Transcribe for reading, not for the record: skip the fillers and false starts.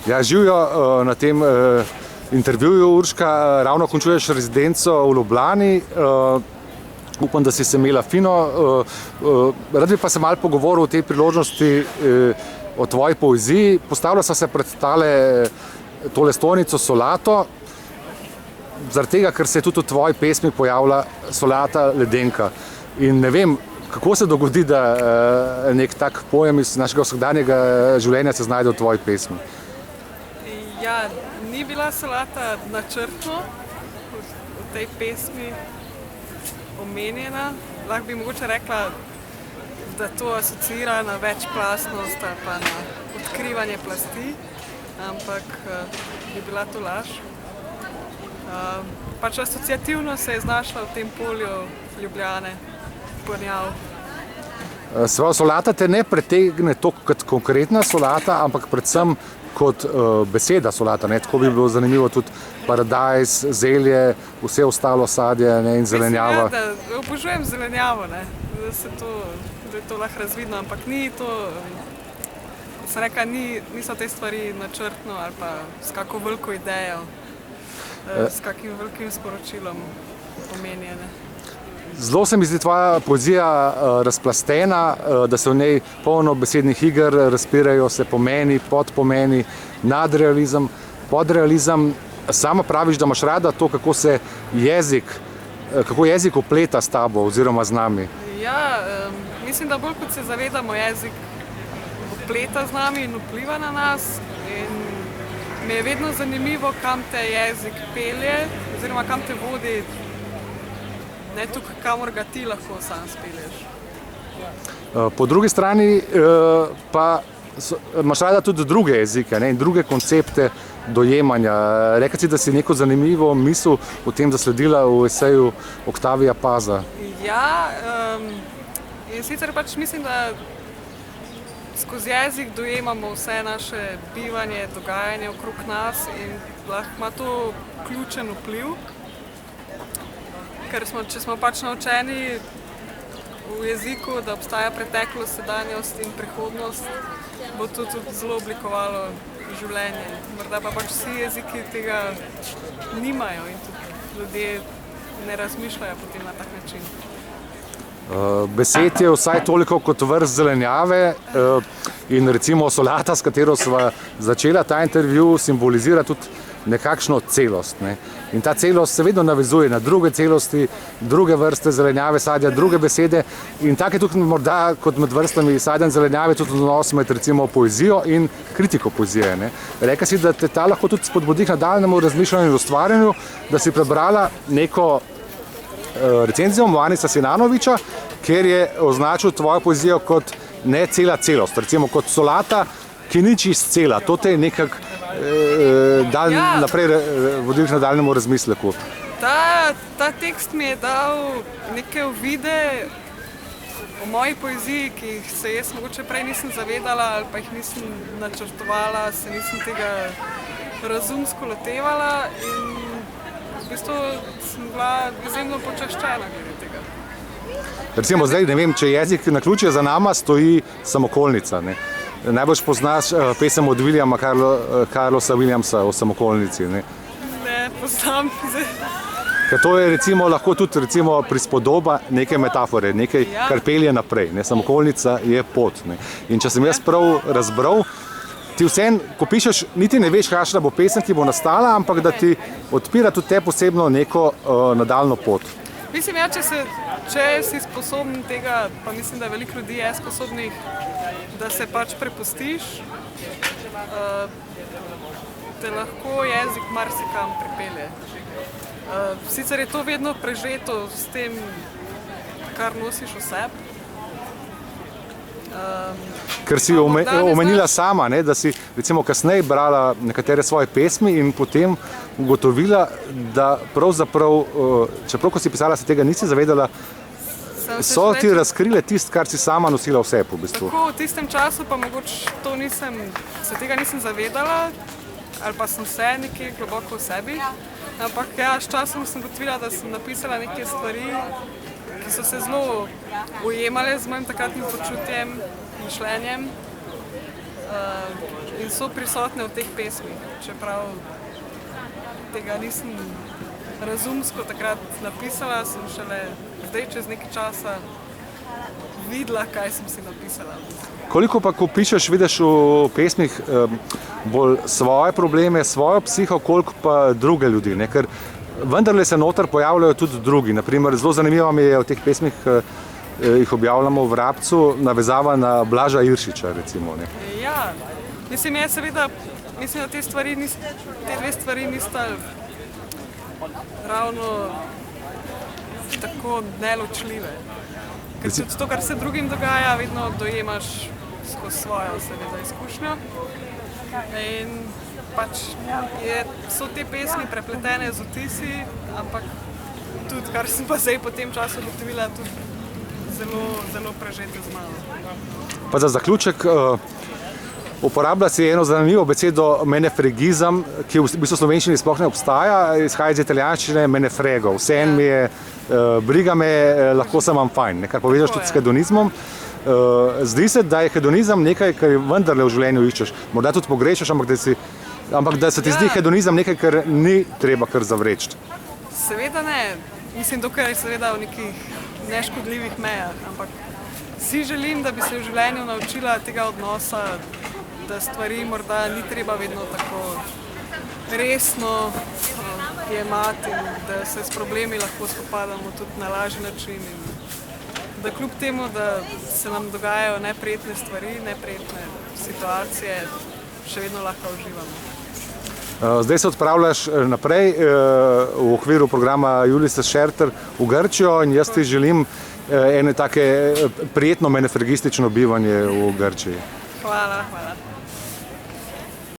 Ja, živijo na tem intervjuju, Urška, ravno končuješ rezidenco v Ljubljani. Upam, da si se imela fino. Rad bi pa se malo pogovoril o tej priložnosti o tvoji poeziji. Postavila sva se pred tole stojnico Solato, zaradi tega, ker se je tudi v tvoji pesmi pojavila Solata Ledenka. In ne vem, kako se dogodi, da nek tak pojem iz našega vsakdanjega življenja se znajde v tvoji pesmi. Ja, ni bila solata načrtno v tej pesmi omenjena. Lahko bi mogoče rekla, da to asociira na večplastnost ali pa na odkrivanje plasti, ampak bi bila to laž. Pač asociativno se je znašla v tem polju Ljubljane, Pornjav. Solata te ne pretegne to kot konkretna solata, ampak predvsem kot beseda solata. Tako bi bilo zanimivo tudi paradajz, zelje, vse ostalo sadje in zelenjava. Mislim, da obožujem zelenjavo, da je to lahko razvidno, ampak ni to, sem rekla, niso te stvari načrtno ali pa s kako veliko idejo, s kakim velikim sporočilom omenjene. Zelo se mi zdi tvoja poezija razplastena, da se v njej polno besednih iger, razpirajo se pomeni, podpomeni, nadrealizem, podrealizem. Sama praviš, da imaš rada to, kako jezik opleta s tabo oziroma z nami. Ja, mislim, da bolj kot se zavedamo, jezik opleta z nami in vpliva na nas. In mi je vedno zanimivo, kam te jezik pelje oziroma kam te vodi. Ne tukaj, kamor ga ti lahko sam spelješ. Po drugi strani pa imaš rada tudi druge jezike in druge koncepte dojemanja. Rekla si, da si neko zanimivo misel o tem zasledila v eseju Oktavija Paza. Ja, in sicer pač mislim, da skozi jezik dojemamo vse naše bivanje, dogajanje okrog nas in lahko ima to ključen vpliv. Ker če smo pač naučeni v jeziku, da obstaja preteklost, sedanjost in prihodnost, bo to tudi zelo oblikovalo življenje. Morda pa pač vsi jeziki tega nimajo in tudi ljudje ne razmišljajo potem na tak način. Besed je vsaj toliko kot vrst zelenjave in recimo solata, s katero sva začela ta intervju, simbolizira tudi nekakšno celost. In ta celost se vedno navezuje na druge celosti, druge vrste zelenjave, sadja, druge besede in tako je tudi morda kot med vrstami sadja in zelenjave tudi odnos med recimo poezijo in kritiko poezije. Rekla si, da te ta lahko tudi spodbudi k nadaljnjemu razmišljanju in ustvarjanju, da si prebrala neko recenzijo Moanisa Sinanoviča, kjer je označil tvojo poezijo kot ne cela celost, recimo kot solata, ki ni čist cela. To te je nekako naprej vodil k nadaljnjemu razmisleku. Ta tekst mi je dal neke uvide o moji poeziji, ki se jaz mogoče prej nisem zavedala ali pa jih nisem načrtovala, se nisem tega razumsko lotevala in v bistvu sem bila izjemno počaščena glede tega. Recimo zdaj, ne vem, če jezik naključje za nama stoji Samokolnica. Najbolj poznaš pesem od Williama Carlosa Williamsa o samokolnici. Ne poznam. Ker to je recimo lahko tudi prispodoba neke metafore, nekaj, kar pelje naprej. Samokolnica je pot. In če sem jaz prav razbral, ti vseeno, ko pišeš, niti ne veš, kakšna bo pesem, ki bo nastala, ampak da ti odpira tudi te posebno neko nadaljno pot. Mislim, če si sposoben tega, pa mislim, da veliko ljudi je sposobnih, da se pač prepustiš, te lahko jezik marsikam pripelje. Sicer je to vedno prežeto s tem, kar nosiš v sebi. Ker si omenila sama, da si recimo kasneje brala nekatere svoje pesmi in potem ugotovila, da pravzaprav, čeprav ko si pisala, se tega nisi zavedala, so ti razkrile tisto, kar si sama nosila v sebi v bistvu. Tako v tistem času pa mogoče se tega nisem zavedala ali pa sem se nekje globoko v sebi, ampak s časom sem ugotovila, da sem napisala neke stvari, ki so se zelo ujemale z mojim takratnim počutjem, mišljenjem. in so prisotne v teh pesmih, čeprav tega nisem razumsko takrat napisala, sem šele zdaj čez nekaj časa videla, kaj sem si napisala. Koliko pa, ko pišeš, vidiš v pesmih bolj svoje probleme, svojo psiho, koliko pa druge ljudi, ne? Ker vendarle se noter pojavljajo tudi drugi. Naprimer, zelo zanimivo mi je v teh pesmih, jih objavljamo v Vrabcu, navezava na Blaža Iršiča, recimo. Ne? Ja, mislim, seveda, mislim, da te dve stvari nista ravno tako neločljive. Ker tudi to, kar se drugim dogaja, vedno dojemaš skozi svojo seveda izkušnjo. In pač so te pesmi prepletene z vtisi, ampak tudi, kar sem pa zdaj po tem času ugotovila, tudi zelo, zelo prežete z mano. Pa za zaključek, uporablja si eno zanimivo besedo menefregizem, ki v bistvu v slovenščini sploh ne obstaja, izhaja iz italijanščine menefrego. Vseeno mi je, briga me, lahko sem vam fajn, kar povežeš tudi s hedonizmom. Zdi se, da je hedonizem nekaj, kar vendarle v življenju iščeš. Morda tudi pogrešaš, ampak da se ti zdi hedonizem nekaj, kar ni treba kar zavreči. Seveda ne. Mislim, dokaj je seveda v nekih neškodljivih mejah, ampak si želim, da bi se v življenju naučila tega odnosa, da stvari morda ni treba vedno tako resno jemati, da se s problemi lahko spopadamo tudi na lažji način in da kljub temu, da se nam dogajajo neprijetne stvari, neprijetne situacije, še vedno lahko uživamo. Zdaj se odpravljaš naprej v okviru programa Julice Šerter v Grčijo in jaz ti želim eno take prijetno menefregistično bivanje v Grčiji. Hvala.